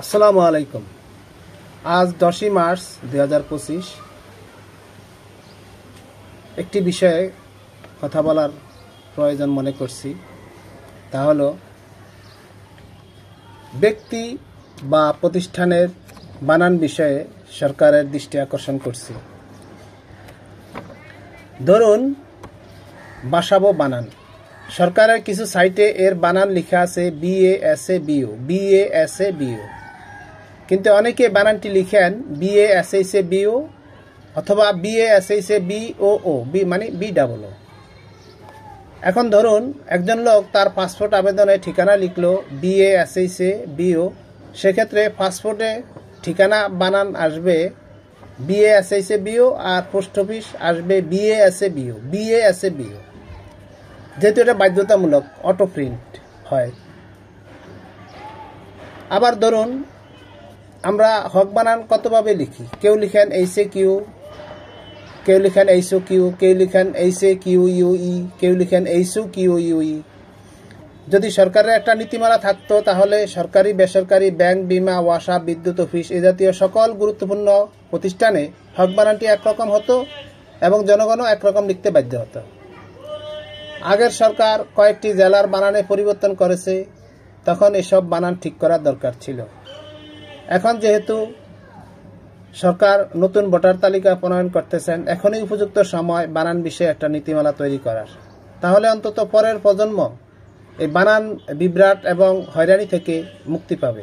আসসালামু আলাইকুম। আজ 10ই মার্চ 2025। একটি বিষয়ে কথা বলার প্রয়োজন মনে করছি, তা হলো ব্যক্তি বা প্রতিষ্ঠানের বানান বিষয়ে সরকারের দৃষ্টি আকর্ষণ করছি। ধরুন বাসাবো বানান, সরকারের কিছু সাইটে এর বানান লেখা আছে BASABO, কিন্তু অনেকে বানানটি লিখেন BASABO অথবা BASABOO, মানে BOO। এখন ধরুন একজন লোক তার পাসপোর্ট আবেদনে ঠিকানা লিখলো BASABO, সেক্ষেত্রে পাসপোর্টে ঠিকানা বানান আসবে BASABO আর পোস্ট অফিস আসবে BASABO, যেহেতু এটা বাধ্যতামূলক, অটো প্রিন্ট হয়। আবার ধরুন আমরা হক বানান কতভাবে লিখি, কেউ লিখেন HAQ, কেউ লিখেন HOQ, কেউ লিখেন HAQUE, কেউ লিখেন HOQUE। যদি সরকারের একটা নীতিমালা থাকতো তাহলে সরকারি, বেসরকারি, ব্যাংক, বিমা, ওয়াসা, বিদ্যুৎ অফিস এ জাতীয় সকল গুরুত্বপূর্ণ প্রতিষ্ঠানে হক বানানটি একরকম হতো এবং জনগণও একরকম লিখতে বাধ্য হতো। আগের সরকার কয়েকটি জেলার বানানে পরিবর্তন করেছে, তখন এসব বানান ঠিক করার দরকার ছিল। এখন যেহেতু সরকার নতুন ভোটার তালিকা প্রণয়ন করতেছেন, এখনই উপযুক্ত সময় বানান বিষয়ে একটা নীতিমালা তৈরি করার। তাহলে অন্তত পরের প্রজন্ম এই বানান বিভ্রাট এবং হয়রানি থেকে মুক্তি পাবে।